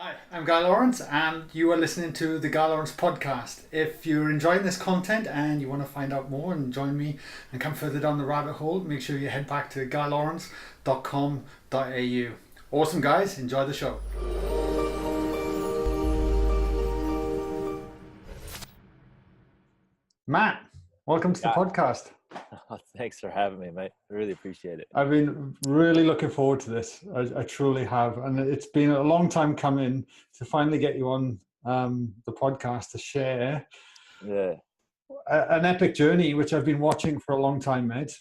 Hi, I'm Guy Lawrence, and you are listening to the Guy Lawrence podcast. If you're enjoying this content and you want to find out more and join me and come further down the rabbit hole, make sure you head back to guylawrence.com.au. Awesome, guys. Enjoy the show. Matt, welcome to the Yeah. podcast. Oh, thanks for having me, mate. I really appreciate it. I've been really looking forward to this. I truly have. And it's been a long time coming to finally get you on the podcast to share Yeah. an epic journey, which I've been watching for a long time, mate.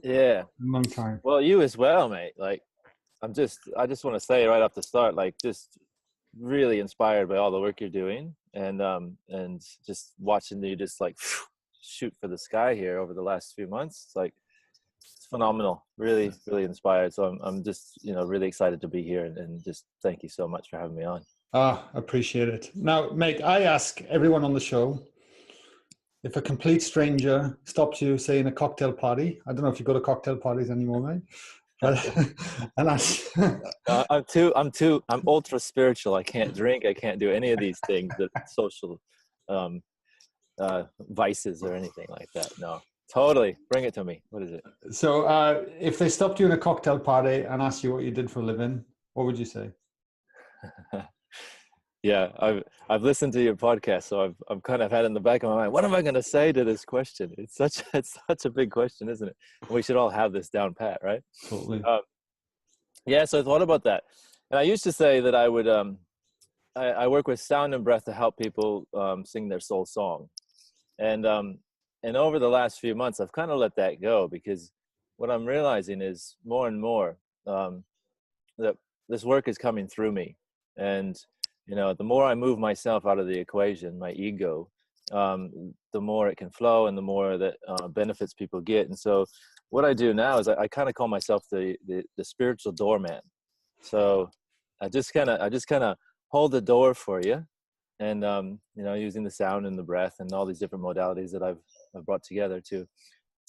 Yeah. A long time. Well, you as well, mate. Like, I just want to say right off the start, like, just really inspired by all the work you're doing, and just watching you just like shoot for the sky here over the last few months. It's phenomenal. Really, really inspired. So I'm just, really excited to be here, and just thank you so much for having me on. Appreciate it. Now, mate, I ask everyone on the show, if a complete stranger stops you, say, in a cocktail party, I don't know if you go to cocktail parties anymore, mate, but, and I'm ultra spiritual. I can't drink. I can't do any of these things that social um, vices or anything like that. No, totally. Bring it to me. What is it? so if they stopped you in a cocktail party and asked you what you did for a living, what would you say? Yeah, I've listened to your podcast, so I've kind of had in the back of my mind, what am I going to say to this question? It's such a big question, isn't it? We should all have this down pat, right? Totally. Yeah. So I thought about that, and I used to say that I would I work with sound and breath to help people sing their soul song, and over the last few months, I've kind of let that go, because what I'm realizing is more and more that this work is coming through me, and the more I move myself out of the equation, my ego, the more it can flow, and the more that benefits people get. And so what I do now is I kind of call myself the spiritual doorman. So I just kind of hold the door for you, and using the sound and the breath and all these different modalities that I've brought together to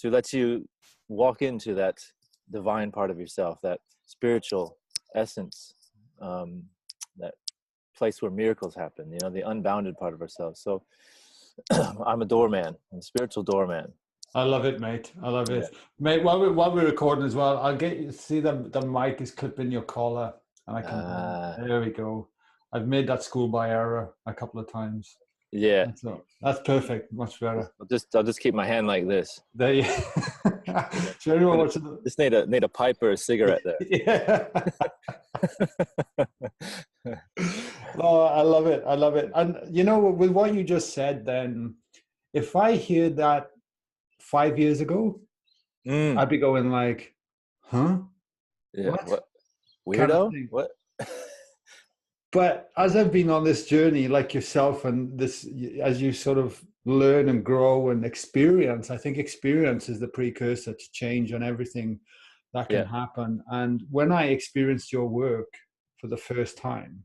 let you walk into that divine part of yourself, that spiritual essence, that place where miracles happen, the unbounded part of ourselves. So I'm a doorman. I'm a spiritual doorman. I love it, mate. I love it. Yeah. Mate, while we're recording as well, I'll get you to see the mic is clipping your collar, and I can, there we go. I've made that schoolboy error a couple of times. Yeah. So that's perfect. Much better. I'll just keep my hand like this. There you so everyone watching just need a pipe or a cigarette there. Yeah. Oh, I love it. I love it. And with what you just said, then if I hear that 5 years ago, I'd be going like, huh? Yeah. What? Weirdo? Kind of what? But as I've been on this journey, like yourself, and this, as you sort of learn and grow and experience, I think experience is the precursor to change and everything that can happen. And when I experienced your work for the first time,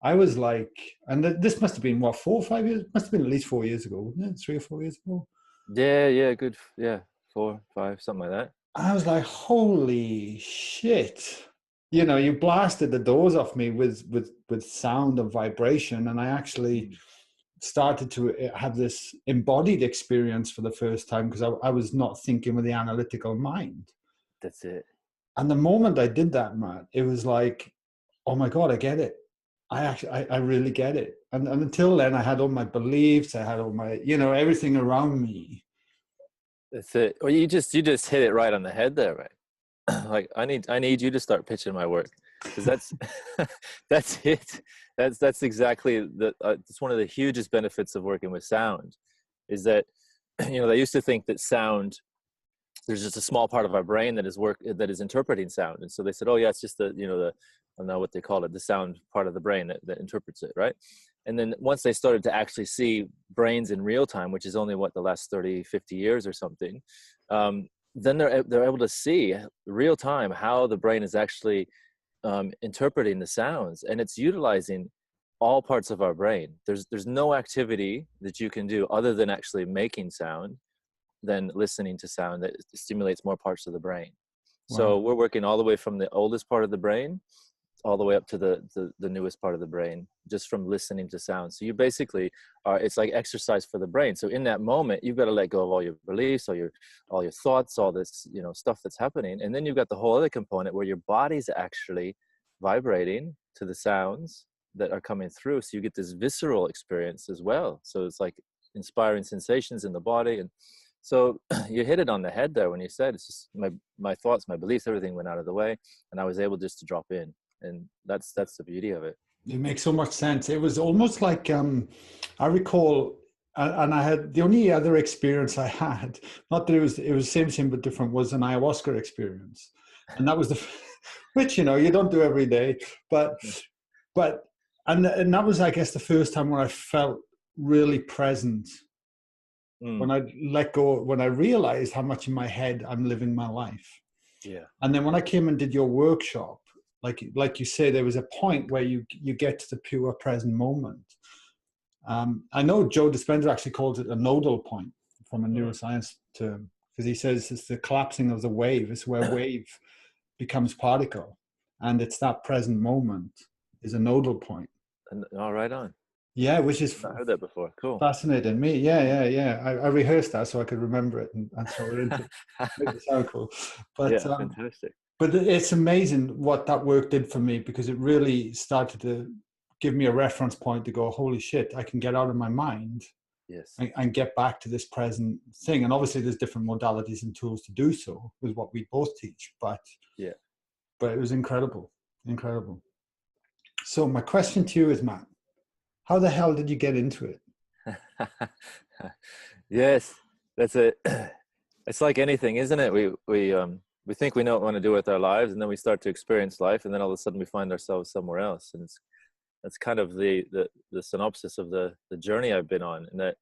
I was like, and this must have been what, 4 or 5 years? Must have been at least 4 years ago, wasn't it? 3 or 4 years ago. Yeah, good. Yeah, 4, 5, something like that. I was like, holy shit. You blasted the doors off me with sound and vibration, and I actually started to have this embodied experience for the first time, because I was not thinking with the analytical mind. That's it. And the moment I did that, Matt, it was like, oh my God, I get it. I really get it. And until then, I had all my beliefs, I had all my, everything around me. That's it. Well, you just hit it right on the head there, right? Like I need you to start pitching my work, because that's that's it. That's exactly it's one of the hugest benefits of working with sound, is that they used to think that sound, there's just a small part of our brain that is interpreting sound, and so they said, oh yeah, it's just the I don't know what they call it, the sound part of the brain that interprets it, right? And then once they started to actually see brains in real time, which is only the last 30, 50 years or something, then they're able to see real time how the brain is actually interpreting the sounds, and it's utilizing all parts of our brain. There's no activity that you can do other than actually making sound than listening to sound that stimulates more parts of the brain. Wow. So we're working all the way from the oldest part of the brain all the way up to the newest part of the brain, just from listening to sound. So you basically are, it's like exercise for the brain. So in that moment, you've got to let go of all your beliefs, all your thoughts, all this, you know, stuff that's happening. And then you've got the whole other component where your body's actually vibrating to the sounds that are coming through. So you get this visceral experience as well. So it's like inspiring sensations in the body. And so you hit it on the head there when you said, it's just my thoughts, my beliefs, everything went out of the way, and I was able just to drop in. And that's the beauty of it. It makes so much sense. It was almost like, I recall, and I had, the only other experience I had, not that it was same but different, was an ayahuasca experience. And that was which, you know, you don't do every day, but and that was, I guess, the first time when I felt really present. When I let go, when I realized how much in my head I'm living my life. Yeah. And then when I came and did your workshop, like you say, there was a point where you get to the pure present moment. I know Joe Dispenza actually calls it a nodal point from a neuroscience term, because he says it's the collapsing of the wave. It's where wave becomes particle, and it's that present moment is a nodal point. And all right on. Yeah, which is, I heard that before. Cool. Fascinating me. Yeah. I rehearsed that so I could remember it and throw it into make it sound cool. But yeah, fantastic. But it's amazing what that work did for me, because it really started to give me a reference point to go, holy shit, I can get out of my mind. Yes. And get back to this present thing. And obviously there's different modalities and tools to do so, with what we both teach. But it was incredible. So my question to you is, Matt, how the hell did you get into it? Yes, that's it. It's like anything, isn't it? We think we know what we want to do with our lives, and then we start to experience life, and then all of a sudden we find ourselves somewhere else. And that's kind of the synopsis of the journey I've been on. And that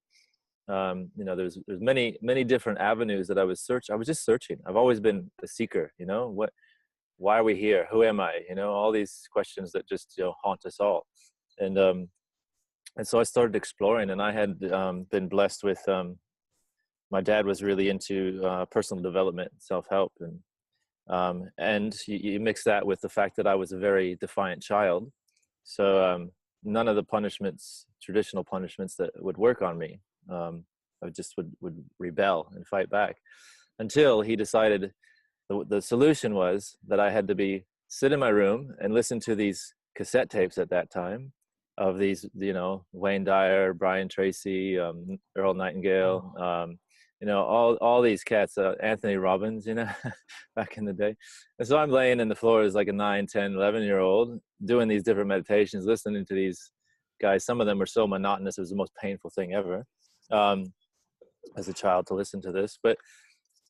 you know, there's many different avenues that I was just searching. I've always been a seeker. You know, why are we here? Who am I? You know, all these questions that just, you know, haunt us all. And so I started exploring, and I had been blessed with, my dad was really into personal development, self-help, and you mix that with the fact that I was a very defiant child. So none of the traditional punishments that would work on me, I just would rebel and fight back, until he decided the solution was that I had to sit in my room and listen to these cassette tapes at that time of these, you know, Wayne Dyer, Brian Tracy, Earl Nightingale, you know, all these cats, Anthony Robbins, you know, back in the day. And so I'm laying in the floor as like a 9, 10, 11-year-old doing these different meditations, listening to these guys. Some of them were so monotonous. It was the most painful thing ever as a child to listen to this, but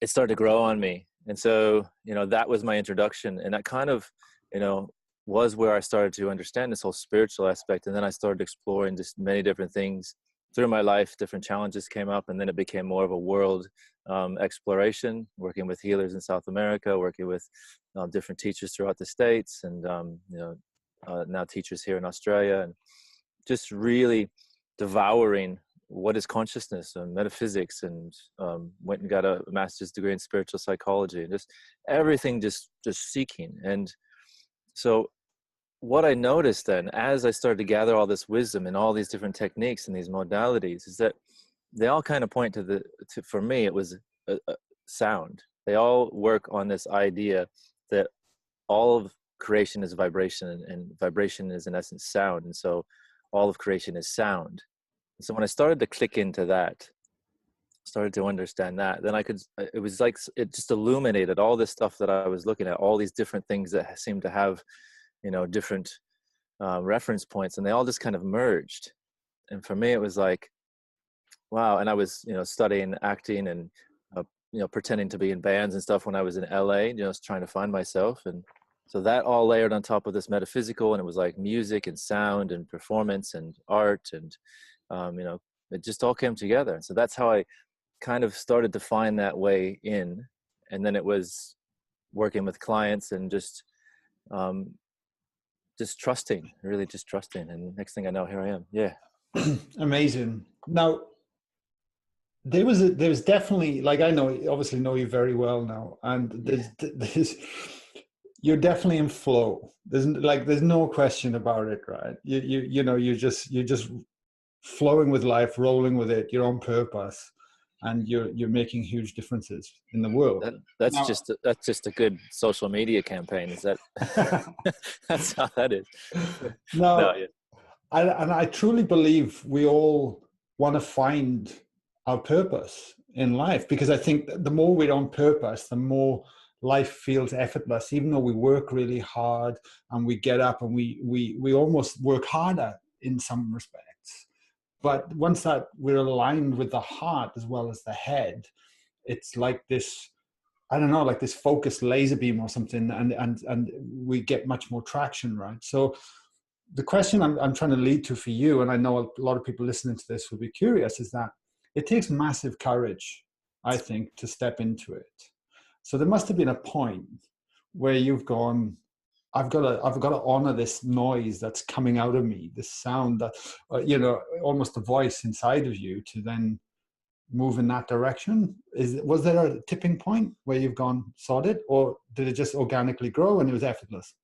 it started to grow on me. And so, you know, that was my introduction. And that kind of, you know, was where I started to understand this whole spiritual aspect. And then I started exploring just many different things through my life. Different challenges came up, and then it became more of a world exploration, working with healers in South America, working with different teachers throughout the States, and you know, now teachers here in Australia, and just really devouring what is consciousness and metaphysics, and went and got a master's degree in spiritual psychology, and just everything just seeking. And so what I noticed then, as I started to gather all this wisdom and all these different techniques and these modalities, is that they all kind of point to for me, it was a sound. They all work on this idea that all of creation is vibration, and vibration is in essence sound. And so all of creation is sound. So when I started to click into that, started to understand that, then it was like, it just illuminated all this stuff that I was looking at, all these different things that seemed to have, you know, different reference points, and they all just kind of merged. And for me, it was like, wow. And I was, you know, studying acting and, you know, pretending to be in bands and stuff when I was in LA, you know, trying to find myself. And so that all layered on top of this metaphysical, and it was like music and sound and performance and art, and, you know, it just all came together. And so that's how I kind of started to find that way in. And then it was working with clients and just trusting, really just trusting. And next thing I know, here I am. Yeah. Amazing. Now, there was definitely, like, I obviously know you very well now, and there's you're definitely in flow. There's no question about it, right? You know, you're just flowing with life, rolling with it. You're on purpose, and you're making huge differences in the world. That's Now, just a good social media campaign. Is that that's how that is? No, now, yeah. I truly believe we all want to find our purpose in life, because I think that the more we're on purpose, the more life feels effortless, even though we work really hard and we get up and we almost work harder in some respects. But once that we're aligned with the heart as well as the head, it's like this, I don't know, like this focused laser beam or something, and we get much more traction, right? So the question I'm trying to lead to for you, and I know a lot of people listening to this will be curious, is that it takes massive courage, I think, to step into it. So there must have been a point where you've gone, I've got to honor this noise that's coming out of me, this sound that, you know, almost a voice inside of you, to then move in that direction. Was there a tipping point where you've gone, sod it, or did it just organically grow and it was effortless?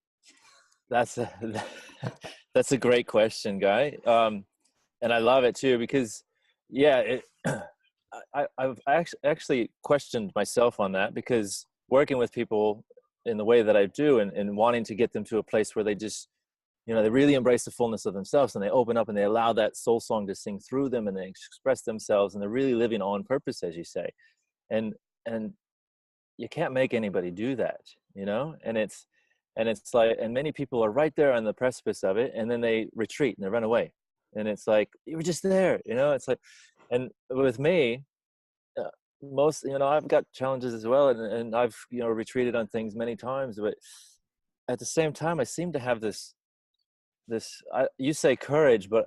That's a that's a great question, Guy. And I love it too, because yeah, I've actually questioned myself on that, because working with people in the way that I do, and wanting to get them to a place where they just, you know, they really embrace the fullness of themselves, and they open up and they allow that soul song to sing through them, and they express themselves, and they're really living on purpose, as you say. And you can't make anybody do that, you know. And it's like, and many people are right there on the precipice of it, and then they retreat and they run away, and it's like, you were just there, you know. It's like, and with me, most, you know, I've got challenges as well, and I've, you know, retreated on things many times, but at the same time I seem to have this you say courage, but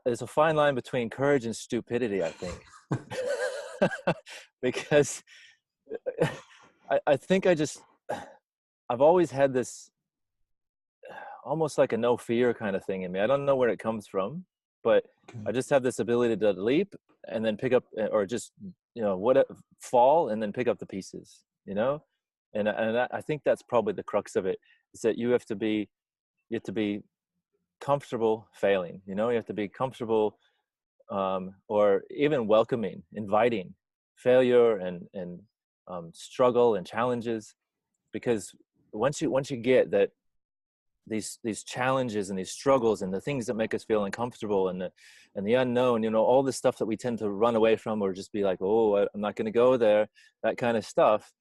there's a fine line between courage and stupidity, I think. Because I think I've always had this almost like a no fear kind of thing in me. I don't know where it comes from, but I just have this ability to leap and then pick up, or just, you know, fall and then pick up the pieces, you know. And I think that's probably the crux of it, is that you have to be comfortable failing, you know. You have to be comfortable, or even welcoming, inviting failure and struggle and challenges, because once you get that, these challenges and these struggles and the things that make us feel uncomfortable, and the unknown, you know, all the stuff that we tend to run away from, or just be like, oh, I'm not going to go there, that kind of stuff,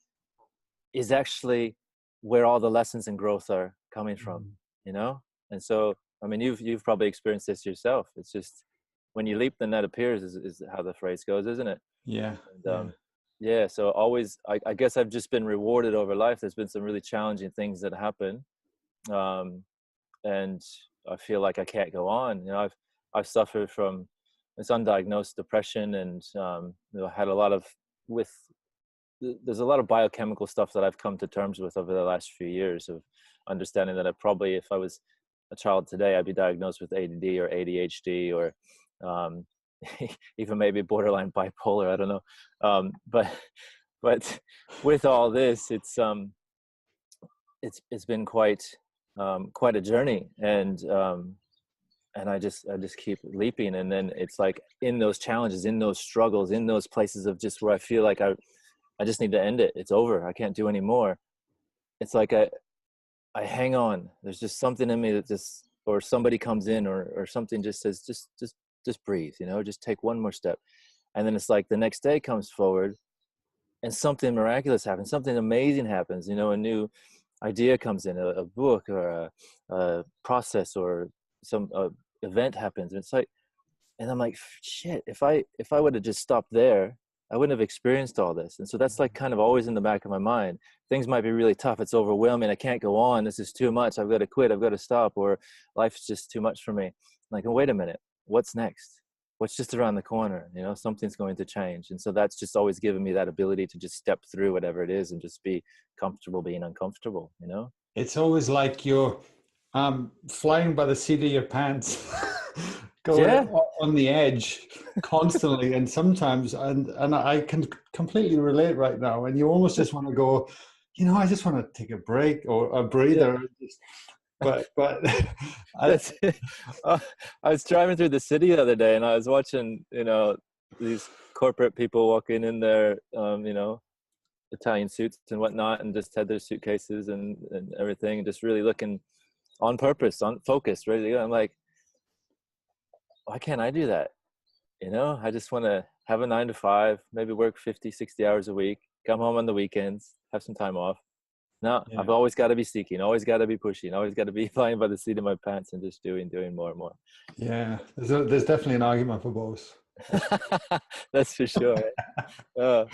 is actually where all the lessons and growth are coming from, you know. And so, I mean, you've probably experienced this yourself. It's just, when you leap, the net appears, is how the phrase goes, isn't it? Yeah. And, yeah. So always, I guess I've just been rewarded over life. There's been some really challenging things that happen, and I feel like I can't go on. You know, I've suffered from this undiagnosed depression, and you know, had a lot of there's a lot of biochemical stuff that I've come to terms with over the last few years, of understanding that I probably, if I was a child today, I'd be diagnosed with ADD or ADHD, or even maybe borderline bipolar. I don't know. But with all this, it's been quite a journey, and I just keep leaping. And then it's like, in those challenges, in those struggles, in those places of just where I feel like I just need to end it. It's over. I can't do anymore. It's like I hang on. There's just something in me that just, or somebody comes in, or something just says, just breathe, you know, just take one more step. And then it's like the next day comes forward, and something miraculous happens, something amazing happens, you know, a new idea comes in, a book, or a process, or some event happens. And it's like, and I'm like, shit, if I would have just stopped there, I wouldn't have experienced all this. And so that's like kind of always in the back of my mind. Things might be really tough. It's overwhelming. I can't go on. This is too much. I've got to quit. I've got to stop, or life's just too much for me. I'm like, oh, wait a minute. What's next? What's just around the corner? You know, something's going to change. And so that's just always given me that ability to just step through whatever it is, and just be comfortable being uncomfortable, you know? It's always like you're flying by the seat of your pants, going Yeah. on the edge constantly. And sometimes, and I can completely relate right now. And you almost just want to go, I just want to take a break or a Yeah, breather. But I, that's it. I was driving through the city the other day, and I was watching, these corporate people walking in their, Italian suits and whatnot, and just had their suitcases and everything, and just really looking on purpose, on focus, ready to go. I'm like, why can't I do that? I just want to have a 9 to 5, maybe work 50, 60 hours a week, come home on the weekends, have some time off. No, yeah, I've always got to be seeking, always got to be pushing, always got to be flying by the seat of my pants and just doing more and more. yeah. There's definitely an argument for both. That's for sure. Uh,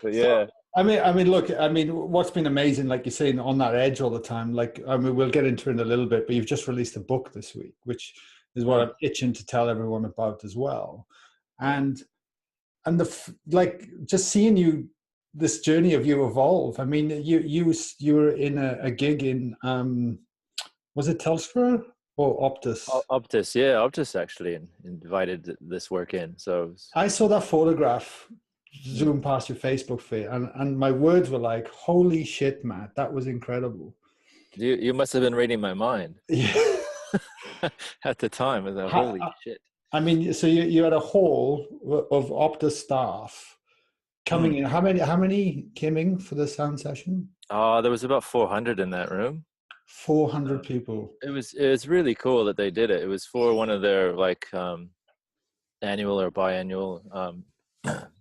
but So, yeah. look, what's been amazing, like you're saying, on that edge all the time. Like, we'll get into it in a little bit, but you've just released a book this week, which is what Mm, I'm itching to tell everyone about as well. yeah. And like just seeing you, this journey of you evolve. I mean, you were in a gig in was it Telstra or Optus? Optus, yeah, Optus actually invited this work in. So, I saw that photograph mm. zoom past your Facebook feed, and my words were like, "Holy shit, Matt, that was incredible." You must have been reading my mind Yeah. at the time. I was like, holy shit. So you had a hall of Optus staff coming Mm. in. How many came in for the sound session? There was about 400 in that room. 400 people. It was really cool that they did it. It was for one of their like annual or biannual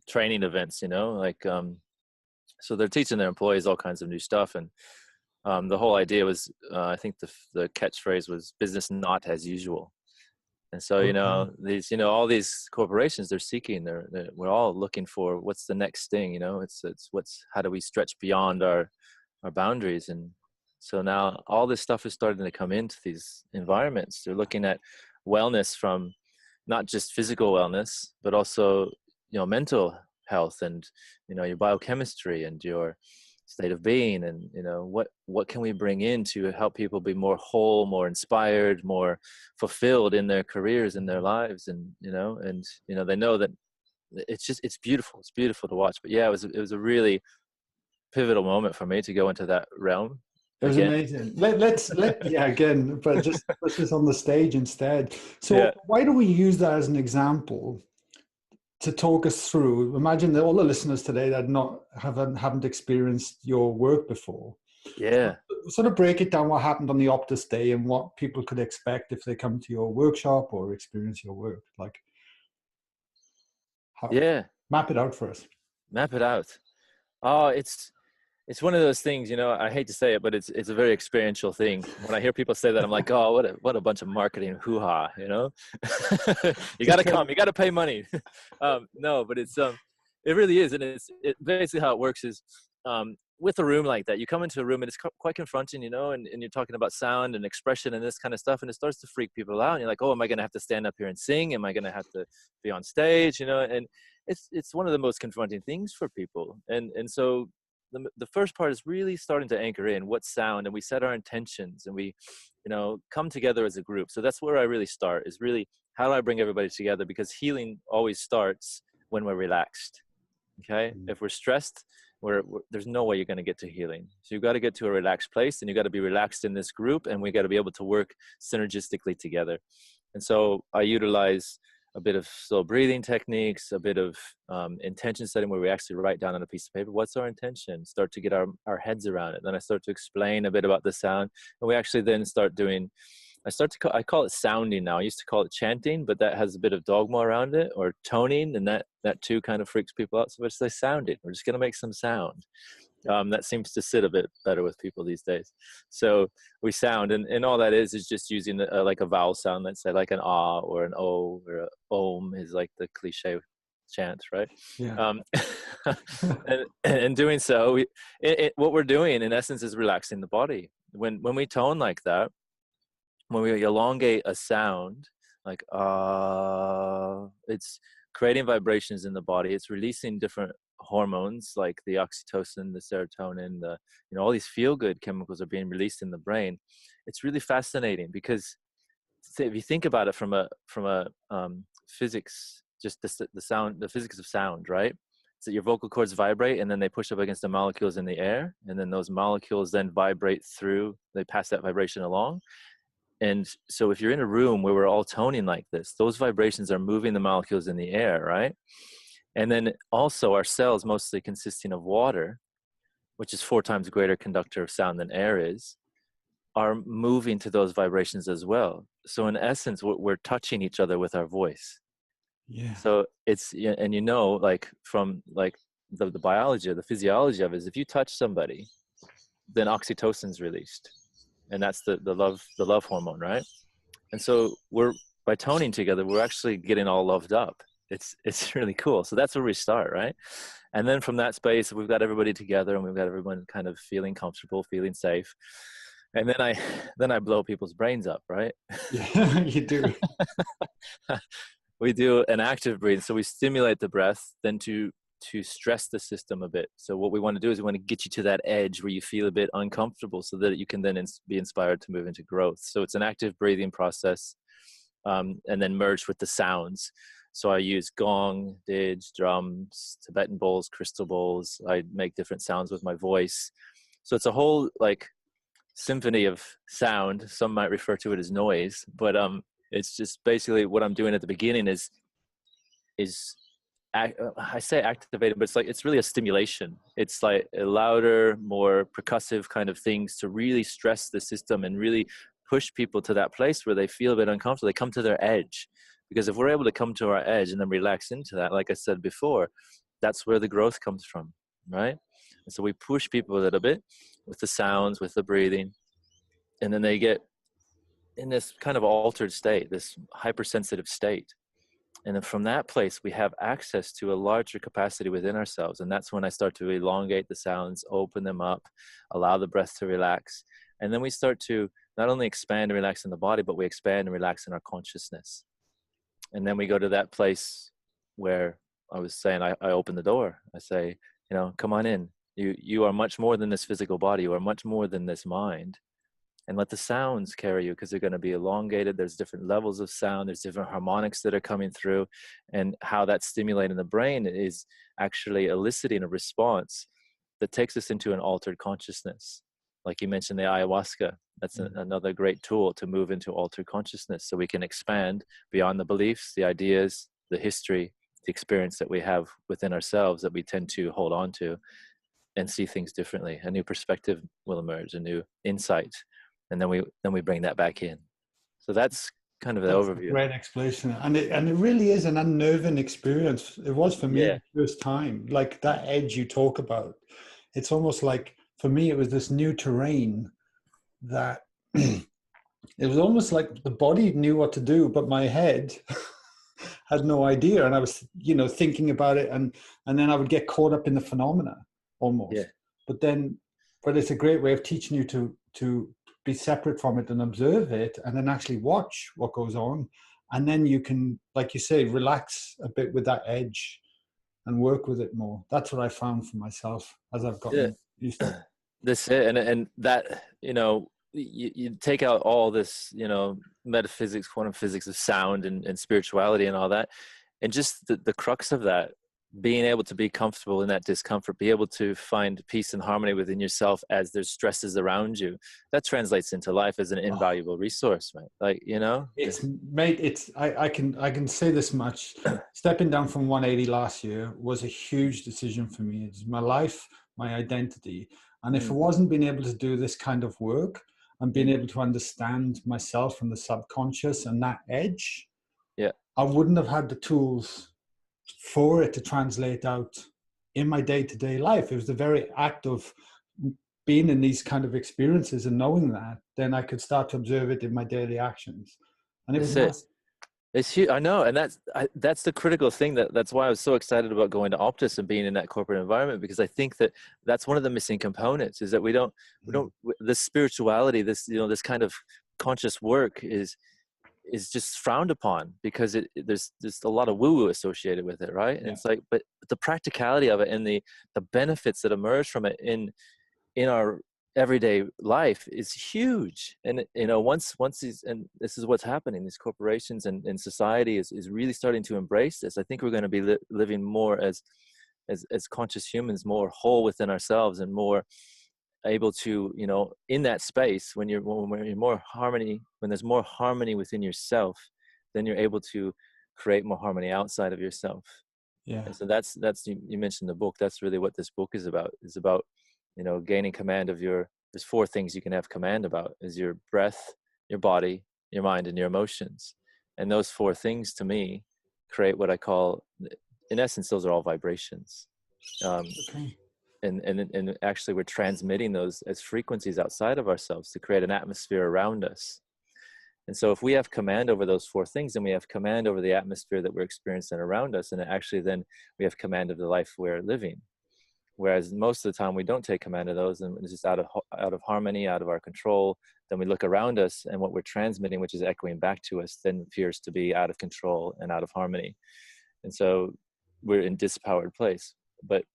training events, so they're teaching their employees all kinds of new stuff, and the whole idea was, I think the catchphrase was business not as usual. And so, Okay. all these corporations, they're seeking, we're all looking for what's the next thing, it's how do we stretch beyond our boundaries. And so now all this stuff is starting to come into these environments. They're looking at wellness from not just physical wellness, but also, mental health, and, your biochemistry and your state of being, and what can we bring in to help people be more whole, more inspired, more fulfilled in their careers, in their lives. And they know that it's beautiful to watch. But yeah, it was a really pivotal moment for me to go into that realm It was again. amazing. Yeah, again, but just put this on the stage instead. So Yeah, why don't we use that as an example to talk us through? Imagine that all the listeners today that haven't experienced your work before. yeah. Sort of break it down, what happened on the Optus day and what people could expect if they come to your workshop or experience your work. Like, how, Yeah, map it out for us. map it out. Oh, it's one of those things, I hate to say it, but it's a very experiential thing. When I hear people say that, I'm like, oh, what a bunch of marketing hoo-ha, You got Just to tell come, you got to pay money. No, but it really is. And it basically how it works is, with a room like that, you come into a room and it's quite confronting, and you're talking about sound and expression and this kind of stuff, and it starts to freak people out. And you're like, oh, am I going to have to stand up here and sing? Am I going to have to be on stage? And it's one of the most confronting things for people. And so the first part is really starting to anchor in what sound, and we set our intentions, and we come together as a group. So that's where I really start, is really, how do I bring everybody together? Because healing always starts when we're relaxed. Okay, if we're stressed, there's no way you're going to get to healing. So you've got to get to a relaxed place, and you've got to be relaxed in this group, and we got to be able to work synergistically together. And so I utilize a bit of slow breathing techniques, a bit of intention setting, where we actually write down on a piece of paper, what's our intention, start to get our heads around it. Then I start to explain a bit about the sound, and we actually then start doing, I call it sounding now. I used to call it chanting, but that has a bit of dogma around it, or toning, and that too kind of freaks people out. So let's say sounding. We're just going to make some sound. That seems to sit a bit better with people these days. So we sound, and all that is just using like a vowel sound. Let's say like an ah or an o or a om is like the cliche chant, right? Yeah. And doing so, what we're doing in essence is relaxing the body. When we tone like that, when we elongate a sound like it's creating vibrations in the body. It's releasing different hormones like the oxytocin, the serotonin, all these feel-good chemicals are being released in the brain. It's really fascinating because if you think about it from a physics, just the sound, the physics of sound, right? so your vocal cords vibrate, and then they push up against the molecules in the air, and then those molecules then vibrate through, they pass that vibration along. And so if you're in a room where we're all toning like this, those vibrations are moving the molecules in the air, right? And then also our cells, mostly consisting of water, which is 4 times greater conductor of sound than air is, are moving to those vibrations as well. So in essence, we're touching each other with our voice. Yeah. So it's, and like from like the biology or the physiology of it is, if you touch somebody, then oxytocin is released, and that's the love hormone, right? And so by toning together, we're actually getting all loved up. It's really cool. So that's where we start, right? And then from that space, we've got everybody together, and we've got everyone kind of feeling comfortable, feeling safe. And then I blow people's brains up, right? Yeah, you do. We do an active breath. So we stimulate the breath, then to stress the system a bit. So what we want to do is we want to get you to that edge where you feel a bit uncomfortable, so that you can then be inspired to move into growth. So it's an active breathing process, and then merged with the sounds. So I use gong, didge, drums, Tibetan bowls, crystal bowls. I make different sounds with my voice. So it's a whole like symphony of sound. Some might refer to it as noise, but it's just basically what I'm doing at the beginning is I say activated, but it's really a stimulation. It's like a louder, more percussive kind of things to really stress the system and really push people to that place where they feel a bit uncomfortable. They come to their edge, because if we're able to come to our edge and then relax into that, like I said before, that's where the growth comes from, right? And so we push people a little bit with the sounds, with the breathing, and then they get in this kind of altered state, this hypersensitive state. And then from that place, we have access to a larger capacity within ourselves. And that's when I start to elongate the sounds, open them up, allow the breath to relax. And then we start to not only expand and relax in the body, but we expand and relax in our consciousness. And then we go to that place where I was saying, I open the door. I say, come on in. You are much more than this physical body. You are much more than this mind. And let the sounds carry you, because they're going to be elongated. There's different levels of sound. There's different harmonics that are coming through, and how that's stimulating the brain is actually eliciting a response that takes us into an altered consciousness. Like you mentioned, the ayahuasca, that's another great tool to move into altered consciousness, so we can expand beyond the beliefs, the ideas, the history, the experience that we have within ourselves that we tend to hold on to, and see things differently. A new perspective will emerge, a new insight. And then we bring that back in. So that's kind of the overview. Great explanation, and it really is an unnerving experience. It was for me the first time, like that edge you talk about. It's almost like, for me, it was this new terrain that it was almost like the body knew what to do, but my head had no idea. And I was, thinking about it, and then I would get caught up in the phenomena almost. Yeah. But it's a great way of teaching you to be separate from it and observe it, and then actually watch what goes on. And then you can, like you say, relax a bit with that edge and work with it more. That's what I found for myself as I've gotten used to it. That's it. And that, you take out all this, metaphysics, quantum physics of sound and spirituality and all that. And just the crux of that, being able to be comfortable in that discomfort, be able to find peace and harmony within yourself as there's stresses around you, that translates into life as an invaluable resource, right? Like, I can say this much. Stepping down from 180 last year was a huge decision for me. It's my life, my identity. And if it wasn't being able to do this kind of work and being able to understand myself and the subconscious and that edge, I wouldn't have had the tools for it to translate out in my day-to-day life. It was the very act of being in these kind of experiences and knowing that, then I could start to observe it in my daily actions. And it was massive. It's huge. I know. And that's the critical thing. That's why I was so excited about going to Optus and being in that corporate environment, because I think that's one of the missing components, is that we don't, this spirituality, this, this kind of conscious work is just frowned upon, because there's a lot of woo-woo associated with it, right? And it's like, but the practicality of it and the benefits that emerge from it in our everyday life is huge. And once these, and this is what's happening, these corporations and society is really starting to embrace this. I think we're going to be living more as as conscious humans, more whole within ourselves and more able to, you know, in that space, when you're more harmony, when there's more harmony within yourself, then you're able to create more harmony outside of yourself. Yeah. And so that's you mentioned the book. That's really what this book is about. Is about, you know, gaining command of your. There's 4 things you can have command about: is your breath, your body, your mind, and your emotions. And those 4 things, to me, create what I call, in essence, those are all vibrations. Okay. And actually, we're transmitting those as frequencies outside of ourselves to create an atmosphere around us. And so if we have command over those 4 things, then we have command over the atmosphere that we're experiencing around us. And actually then we have command of the life we're living. Whereas most of the time we don't take command of those, and it's just out of harmony, out of our control. Then we look around us, and what we're transmitting, which is echoing back to us, then appears to be out of control and out of harmony. And so we're in disempowered place. But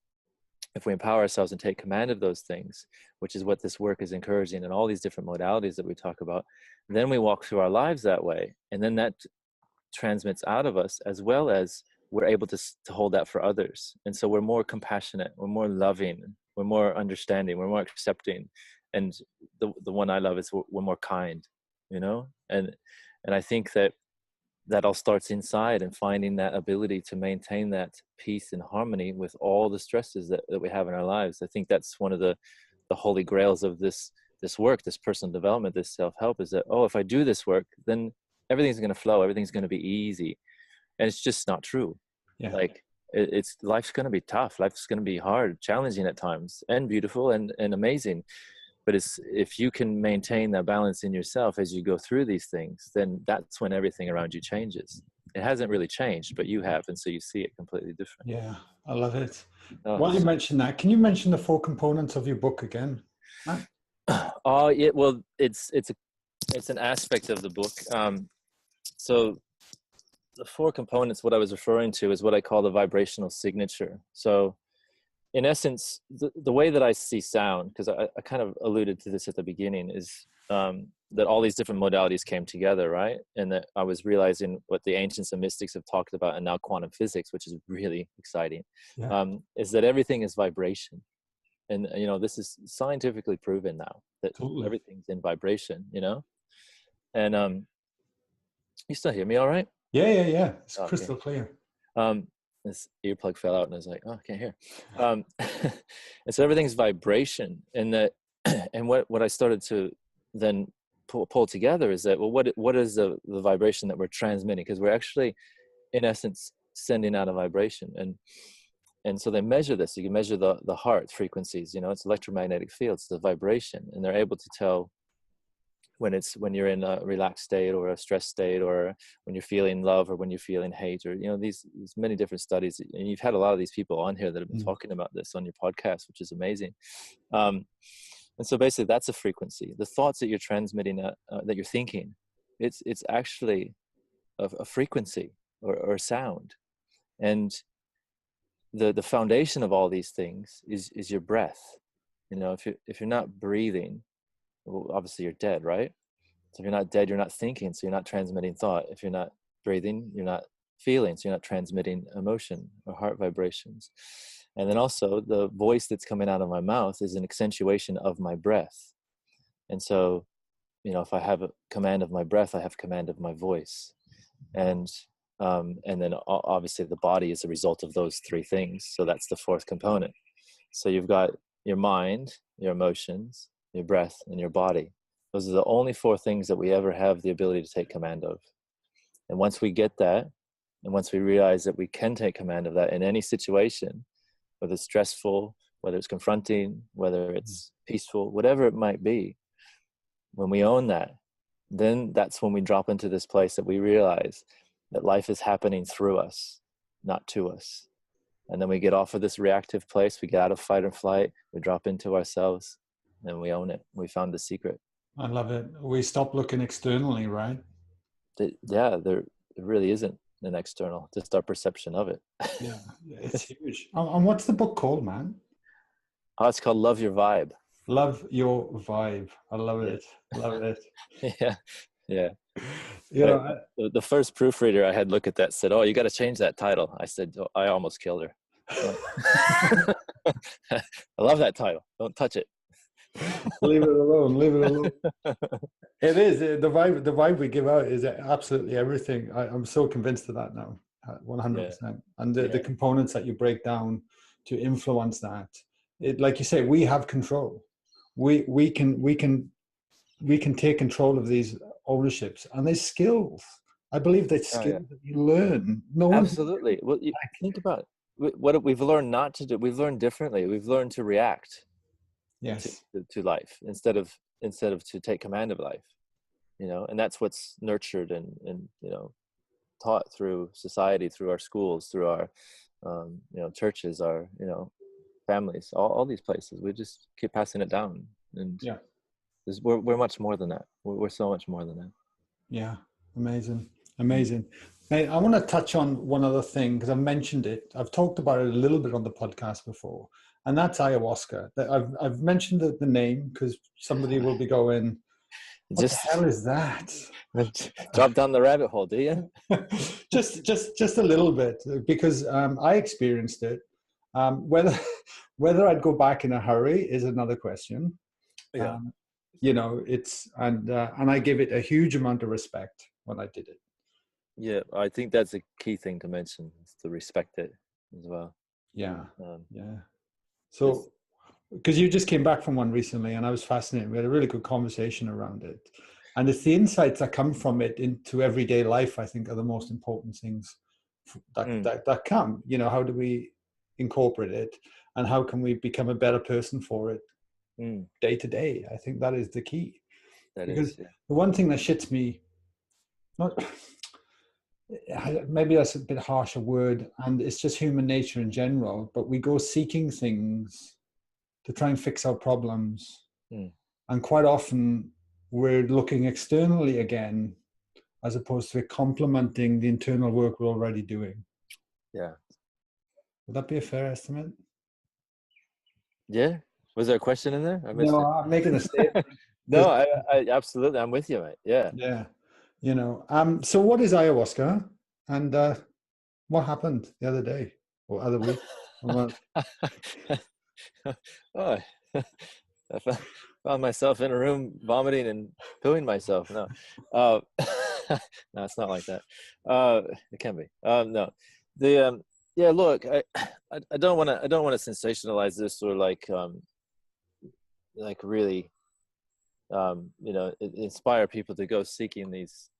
if we empower ourselves and take command of those things, which is what this work is encouraging, and all these different modalities that we talk about, then we walk through our lives that way. And then that transmits out of us, as well as we're able to hold that for others. And so we're more compassionate, we're more loving, we're more understanding, we're more accepting. And the one I love is we're more kind, you know? And I think that all starts inside, and finding that ability to maintain that peace and harmony with all the stresses that we have in our lives. I think that's one of the holy grails of this work, this personal development, this self-help, is that, oh, if I do this work, then everything's going to flow, everything's going to be easy. And it's just not true. Yeah. Like it's life's going to be tough, life's going to be hard, challenging at times, and beautiful and amazing. But if you can maintain that balance in yourself as you go through these things, then that's when everything around you changes. It hasn't really changed, but you have, and so you see it completely different. Yeah, I love it. Oh, While you mentioned that, can you mention the 4 components of your book again? Oh, yeah. Well, it's an aspect of the book. So the 4 components, what I was referring to, is what I call the vibrational signature. So in essence, the way that I see sound, because I kind of alluded to this at the beginning, is that all these different modalities came together, right? And that I was realizing what the ancients and mystics have talked about, and now quantum physics, which is really exciting, is that everything is vibration. And, you know, this is scientifically proven now, that everything's in vibration, you know? And you still hear me all right? Yeah. It's crystal clear. This earplug fell out, and I was like, oh, I can't hear. And so everything's vibration. And that, and what I started to then pull together is that, well, what is the vibration that we're transmitting? Because we're actually, in essence, sending out a vibration. And so they measure this. You can measure the heart frequencies, you know, it's electromagnetic fields, the vibration, and they're able to tell when you're in a relaxed state or a stressed state, or when you're feeling love or when you're feeling hate, or, you know, these many different studies. And you've had a lot of these people on here that have been talking about this on your podcast, which is amazing. And so basically that's a frequency. The thoughts that you're transmitting, that you're thinking, it's actually a frequency or a sound. And the foundation of all these things is your breath. You know, if you're not breathing, well, obviously you're dead, right? So if you're not dead, you're not thinking, so you're not transmitting thought. If you're not breathing, you're not feeling, so you're not transmitting emotion or heart vibrations. And then also the voice that's coming out of my mouth is an accentuation of my breath. And so, you know, if I have a command of my breath, I have command of my voice. And then obviously the body is a result of those 3 things. So that's the 4th component. So you've got your mind, your emotions, your breath, and your body. Those are the only 4 things that we ever have the ability to take command of. And once we get that, and once we realize that we can take command of that in any situation, whether it's stressful, whether it's confronting, whether it's peaceful, whatever it might be, when we own that, then that's when we drop into this place that we realize that life is happening through us, not to us. And then we get off of this reactive place, we get out of fight or flight, we drop into ourselves, and we own it. We found the secret. I love it. We stop looking externally, right? There really isn't an external, just our perception of it. Yeah, it's huge. And what's the book called, man? Oh, it's called Love Your Vibe. Love Your Vibe. I love it. Love it. Yeah. You know, the first proofreader I had look at that said, "Oh, you got to change that title." I said, oh, I almost killed her. I love that title. Don't touch it. Leave it alone. Leave it alone. It is the vibe. The vibe we give out is absolutely everything. I'm so convinced of that now, 100%. And the components that you break down to influence that, like you say, we have control. We can take control of these ownerships, and there's skills. I believe there's skills that you learn. No one. Absolutely. Well, you think about it. What we've learned not to do. We've learned differently. We've learned to react. Yes. To life instead of to take command of life, and that's what's nurtured and taught through society, through our schools, through our churches, our families, all these places. We just keep passing it down, and we're much more than that. We're so much more than that. Yeah, amazing. Hey, I want to touch on one other thing, because I've mentioned it. I've talked about it a little bit on the podcast before, and that's ayahuasca. I've mentioned the name because somebody will be going, what the hell is that? Drop down the rabbit hole, do you? just a little bit, because I experienced it. Whether I'd go back in a hurry is another question. Yeah. And I give it a huge amount of respect when I did it. Yeah, I think that's a key thing to mention, is to respect it as well. Yeah. So, because you just came back from one recently, and I was fascinated. We had a really good conversation around it. And it's the insights that come from it into everyday life, I think, are the most important things that come. How do we incorporate it, and how can we become a better person for it day to day? I think that is the key. The one thing that shits me, maybe that's a bit harsh a word, and it's just human nature in general, but we go seeking things to try and fix our problems. And quite often we're looking externally again, as opposed to complementing the internal work we're already doing. Yeah. Would that be a fair estimate? Yeah. Was there a question in there? No, I'm making a statement. No, I absolutely, I'm with you, mate. Yeah. Yeah. So what is ayahuasca, and what happened the other day or other week? I found myself in a room vomiting and pooing myself. No, no, it's not like that. It can be. No, Look, I don't want to sensationalize this, or like really, inspire people to go seeking these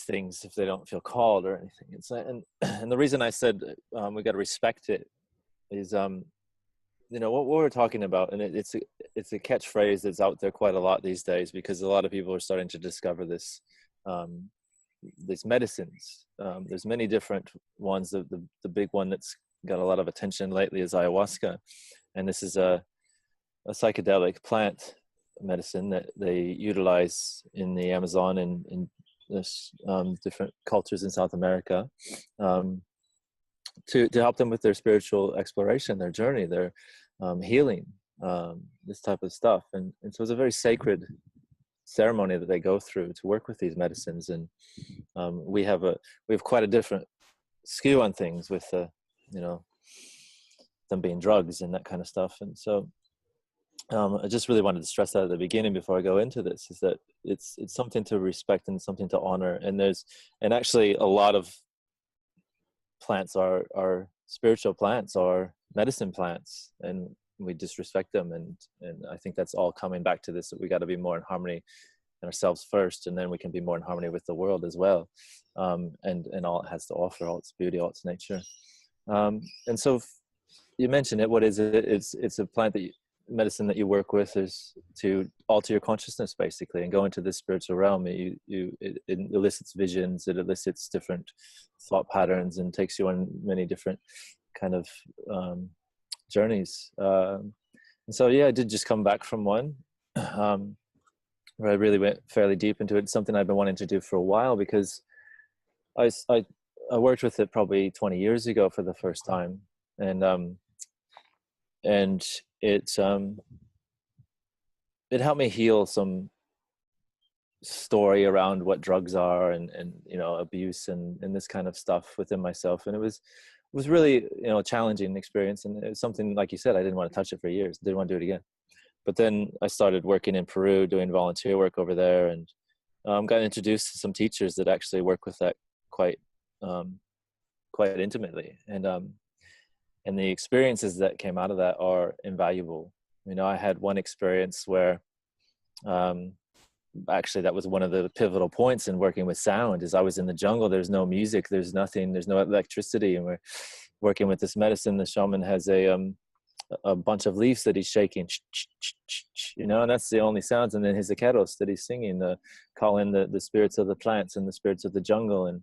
things if they don't feel called or anything. It's and the reason I said we got to respect it is what we're talking about, and it's a catchphrase that's out there quite a lot these days, because a lot of people are starting to discover this these medicines. There's many different ones. The big one that's got a lot of attention lately is ayahuasca, and this is a psychedelic plant medicine that they utilize in the Amazon and in different cultures in South America to help them with their spiritual exploration, their journey, their healing, this type of stuff. And so it's a very sacred ceremony that they go through to work with these medicines. And we have quite a different skew on things with them being drugs and that kind of stuff. And so I just really wanted to stress that at the beginning before I go into this, is that it's something to respect and something to honor. And actually a lot of plants are spiritual plants, are medicine plants, and we disrespect them. And I think that's all coming back to this, that we got to be more in harmony in ourselves first, and then we can be more in harmony with the world as well, and all it has to offer, all its beauty, all its nature. And so you mentioned it. What is it? It's a plant medicine that you work with is to alter your consciousness, basically, and go into this spiritual realm. It elicits visions, it elicits different thought patterns, and takes you on many different kind of journeys. And so I did just come back from one where I really went fairly deep into it. It's something I've been wanting to do for a while, because I worked with it probably 20 years ago for the first time, and it helped me heal some story around what drugs are and abuse and this kind of stuff within myself. And it was was really, challenging experience. And it was something, like you said, I didn't want to touch it for years. Didn't want to do it again. But then I started working in Peru, doing volunteer work over there, and got introduced to some teachers that actually work with that quite intimately. And the experiences that came out of that are invaluable. I had one experience where actually that was one of the pivotal points in working with sound. Is I was in the jungle, there's no music, there's nothing, there's no electricity, and we're working with this medicine. The shaman has a bunch of leaves that he's shaking, and that's the only sounds. And then his akeros that he's singing, calling the spirits of the plants and the spirits of the jungle, and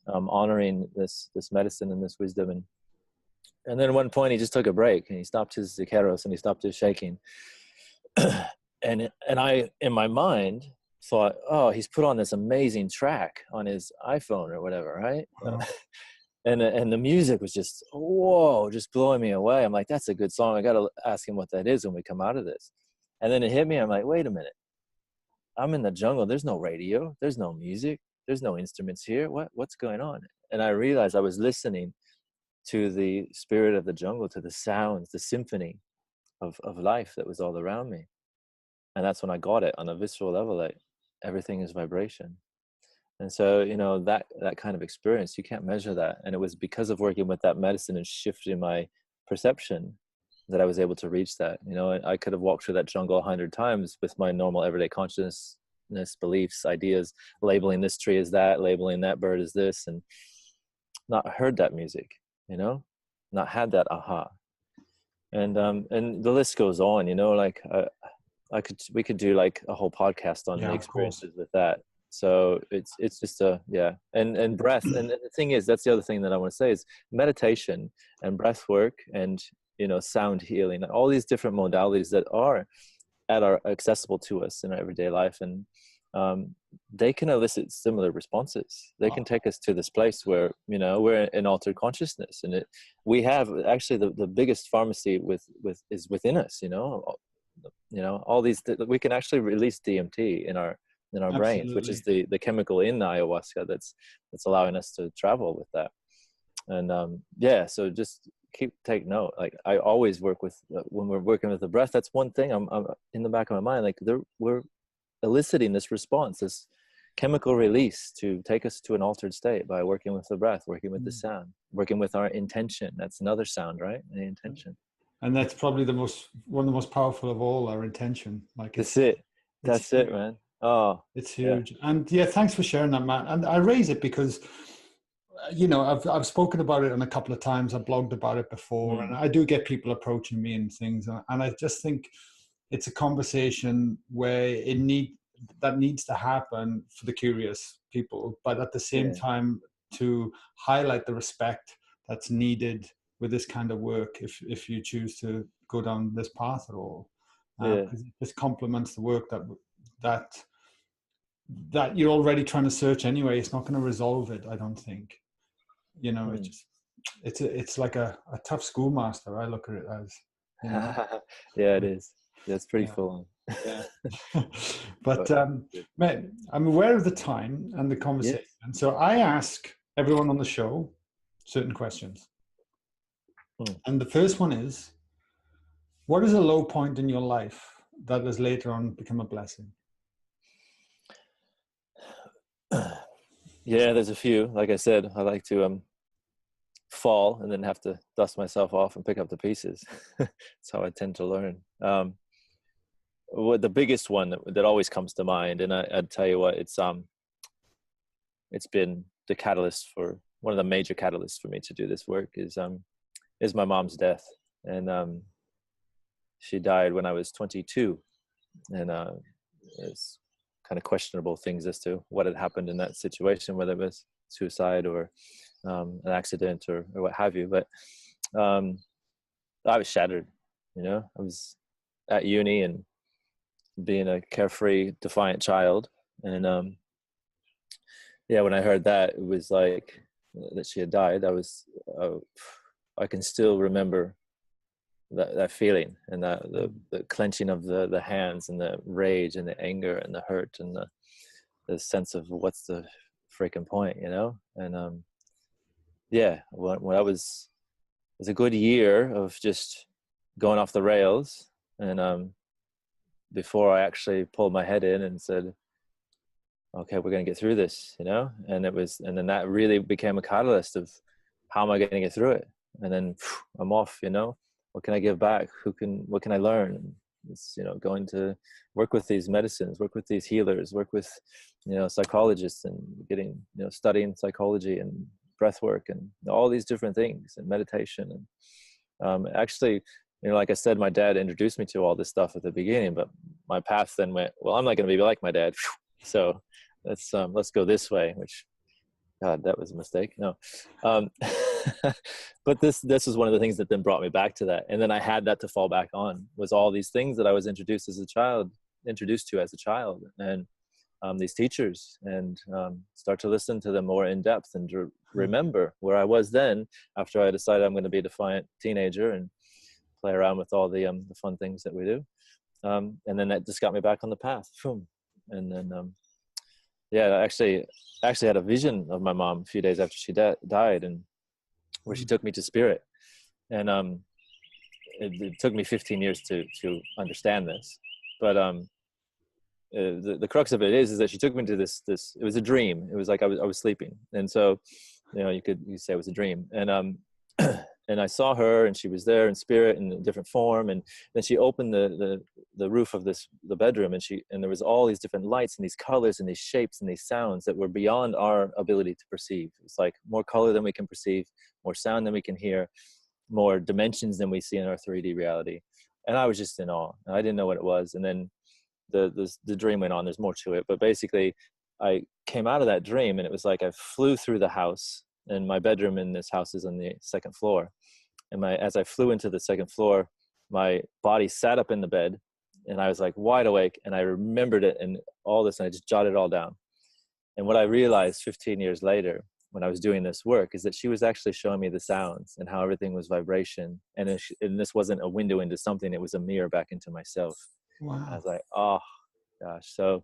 honoring this medicine and this wisdom. And then at one point he just took a break, and he stopped his akeros and he stopped his shaking. and I, in my mind, thought, oh, he's put on this amazing track on his iPhone or whatever, right? And the music was just, whoa, just blowing me away. I'm like, that's a good song. I got to ask him what that is when we come out of this. And then it hit me. I'm like, wait a minute. I'm in the jungle. There's no radio. There's no music. There's no instruments here. What's going on? And I realized I was listening to the spirit of the jungle, to the sounds, the symphony of life that was all around me. And that's when I got it on a visceral level, like everything is vibration. And so, that kind of experience, you can't measure that. And it was because of working with that medicine and shifting my perception that I was able to reach that. I could have walked through that jungle 100 times with my normal everyday consciousness, beliefs, ideas, labeling this tree as that, labeling that bird as this, and not heard that music, not had that aha. And the list goes on, like we could do like a whole podcast on the experiences with that. So it's just and breath. And the thing is, that's the other thing that I want to say is meditation and breath work and, sound healing, and all these different modalities that are accessible to us in our everyday life. And they can elicit similar responses. They can take us to this place where, we're in altered consciousness. And we have actually the biggest pharmacy is within us, all these, we can actually release DMT in our brains, which is the chemical in the ayahuasca that's allowing us to travel with that. And so just take note. Like I always work with when we're working with the breath, that's one thing I'm in the back of my mind, like we're eliciting this response, this chemical release to take us to an altered state by working with the breath, working with the sound, working with our intention. That's another sound, right? The intention. And that's probably one of the most powerful of all, our intention. Like that's it, man. Oh, it's huge. Yeah. And thanks for sharing that, Matt. And I raise it because, I've spoken about it on a couple of times. I've blogged about it before, and I do get people approaching me and things. And I just think it's a conversation where that needs to happen for the curious people, but at the same time to highlight the respect that's needed with this kind of work if you choose to go down this path at all. This complements the work that you're already trying to search anyway. It's not going to resolve it, I don't think. It's like a tough schoolmaster. I look at it as. It is. That's pretty full on. But Matt, I'm aware of the time and the conversation. So I ask everyone on the show certain questions. And the first one is, what is a low point in your life that has later on become a blessing? There's a few. Like I said, I like to fall and then have to dust myself off and pick up the pieces. That's how I tend to learn. The biggest one that always comes to mind, and I'd tell you what, it's been the catalyst for one of the major catalysts for me to do this work is my mom's death. And she died when I was 22, and it's kind of questionable things as to what had happened in that situation, whether it was suicide or an accident or what have you. But I was shattered. I was at uni and being a carefree, defiant child. And when I heard that, it was like that she had died. I can still remember that feeling, and that the clenching of the hands, and the rage and the anger and the hurt and the sense of what's the freaking point, And when I was was a good year of just going off the rails. And before I actually pulled my head in and said, okay, we're going to get through this, you know? And then that really became a catalyst of how am I going to get through it? And then I'm off, you know? What can I give back? What can I learn? And it's, you know, going to work with these medicines, work with these healers, work with, you know, psychologists, and getting, you know, studying psychology and breath work and all these different things, and meditation. And actually, you know, like I said, my dad introduced me to all this stuff at the beginning, but my path then went, well, I'm not going to be like my dad. So let's go this way, which, God, that was a mistake. No. But this was one of the things that then brought me back to that. And then I had that to fall back on, was all these things that I was introduced to as a child, and these teachers, and start to listen to them more in depth, and to remember where I was then, after I decided I'm going to be a defiant teenager and play around with all the fun things that we do. And then that just got me back on the path. And then, yeah, I actually had a vision of my mom a few days after she died, and where she took me to spirit. And it took me 15 years to understand this. But the crux of it is that she took me to this, it was a dream. It was like I was sleeping. And so, you know, you could say it was a dream. And and I saw her, and she was there in spirit in a different form. And then she opened the roof of the bedroom, and there was all these different lights and these colors and these shapes and these sounds that were beyond our ability to perceive. It's like more color than we can perceive, more sound than we can hear, more dimensions than we see in our 3D reality. And I was just in awe. I didn't know what it was. And then the dream went on. There's more to it, but basically I came out of that dream, and it was like I flew through the house. And my bedroom in this house is on the second floor. And as I flew into the second floor, my body sat up in the bed, and I was like wide awake, and I remembered it and all this, and I just jotted it all down. And what I realized 15 years later, when I was doing this work, is that she was actually showing me the sounds and how everything was vibration. And this wasn't a window into something, it was a mirror back into myself. Wow. I was like, oh gosh. So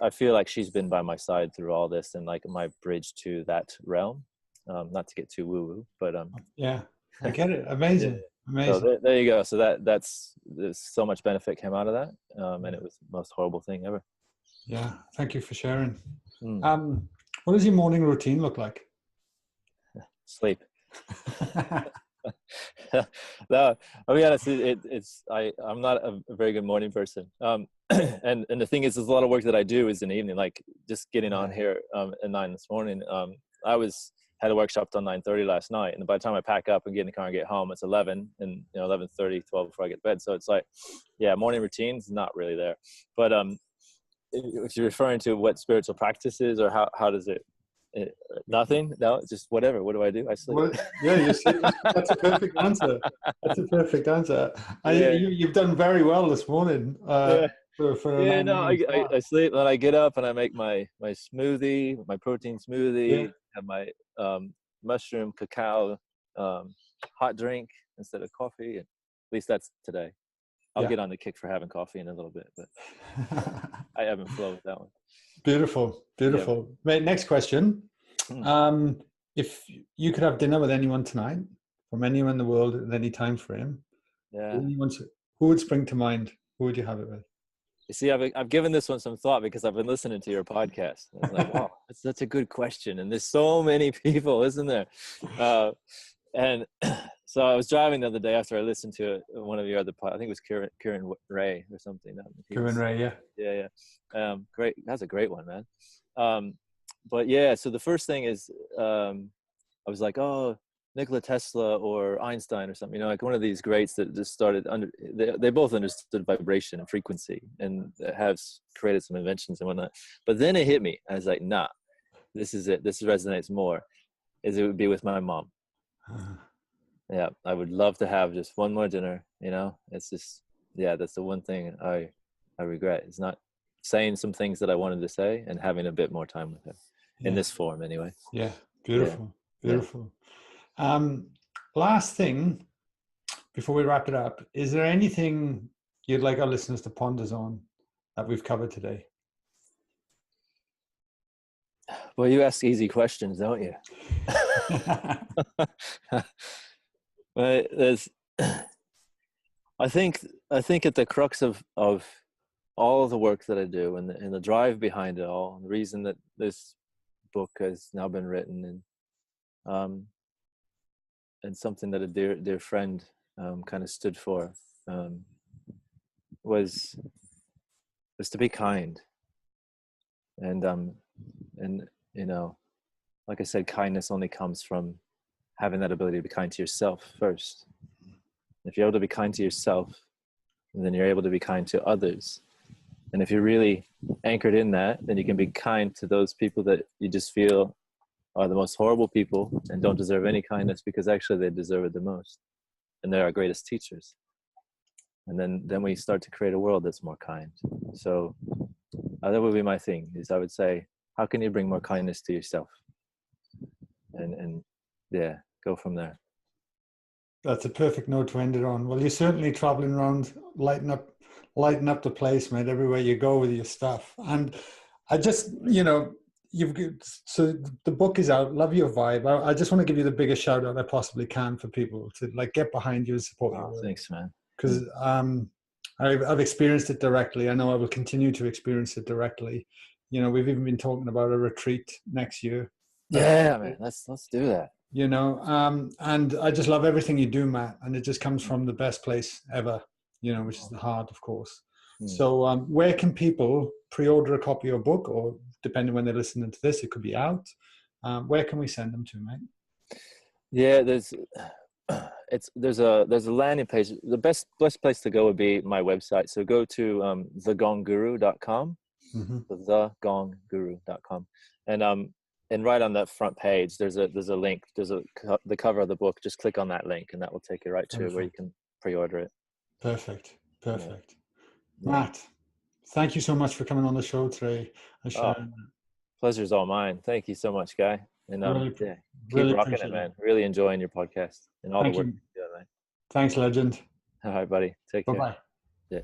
I feel like she's been by my side through all this, and like my bridge to that realm. Not to get too woo woo, but yeah, I get it. Amazing. Yeah. Amazing. So there you go. So there's so much benefit came out of that, and it was the most horrible thing ever. Yeah, thank you for sharing. What does your morning routine look like? Sleep. No, I'll be honest. I'm not a very good morning person. And the thing is, there's a lot of work that I do is in the evening, like just getting on here at 9 this morning. I had a workshop till 9:30 last night, and by the time I pack up and get in the car and get home, it's 11, and you know 11:30, 12 before I get to bed. So it's like, yeah, morning routine's not really there. But if you're referring to what spiritual practice is, or how does it nothing? No, it's just whatever. What do I do? I sleep. Well, yeah, you sleep. That's a perfect answer. That's a perfect answer. You've done very well this morning. I sleep, and I get up and I make my smoothie, my protein smoothie, have my mushroom cacao hot drink instead of coffee. And at least that's today. I'll get on the kick for having coffee in a little bit, but I haven't flowed with that one. Beautiful. Mate, next question. If you could have dinner with anyone tonight, from anywhere in the world at any time frame, who would spring to mind? Who would you have it with? You see, I've given this one some thought because I've been listening to your podcast. I was like, wow, that's such a good question. And there's so many people, isn't there? And so I was driving the other day after I listened to one of your other podcasts. I think it was Kieran Ray or something. Kieran Ray, yeah. Great. That's a great one, man. But yeah, so the first thing is I was like, oh, Nikola Tesla or Einstein or something, you know, like one of these greats that just started they both understood vibration and frequency, and have created some inventions and whatnot. But then it hit me. I was like, nah, this is it. This resonates more. It would be with my mom. Yeah, I would love to have just one more dinner, you know. It's just, yeah, that's the one thing I regret. It's not saying some things that I wanted to say and having a bit more time with her in this form anyway. Yeah, beautiful. Last thing before we wrap it up, is there anything you'd like our listeners to ponder on that we've covered today? Well, you ask easy questions, don't you? But there's, I think at the crux of all of the work that I do, and the drive behind it all, the reason that this book has now been written, and something that a dear friend kind of stood for, was to be kind, and you know, like I said, kindness only comes from having that ability to be kind to yourself first. If you're able to be kind to yourself, then you're able to be kind to others. And if you're really anchored in that, then you can be kind to those people that you just feel are the most horrible people and don't deserve any kindness, because actually they deserve it the most. And they're our greatest teachers. And then we start to create a world that's more kind. So that would be my thing, is I would say, how can you bring more kindness to yourself? And yeah, go from there. That's a perfect note to end it on. Well, you're certainly traveling around, lighting up the place, mate, everywhere you go with your stuff. And I just, so the book is out. Love your vibe. I just want to give you the biggest shout out I possibly can for people to like get behind you and support you. Oh, thanks, man. Because I've experienced it directly. I know I will continue to experience it directly. We've even been talking about a retreat next year. Yeah, man. Let's do that. And I just love everything you do, Matt, and it just comes from the best place ever, which is the heart, of course. So where can people pre-order a copy of your book, or depending when they're listening to this, it could be out. Where can we send them to, mate? Yeah, there's a landing page. The best place to go would be my website. So go to thegonguru.com, thegonguru.com, and right on that front page, there's a link. There's the cover of the book. Just click on that link, and that will take you right to where you can pre-order it. Perfect. Yeah. Matt, thank you so much for coming on the show today. Pleasure's all mine. Thank you so much, Guy. And keep really rocking it, man. Really enjoying your podcast and all the work you're doing, man. Thanks, legend. All right, buddy. Take care. Bye-bye. Yeah.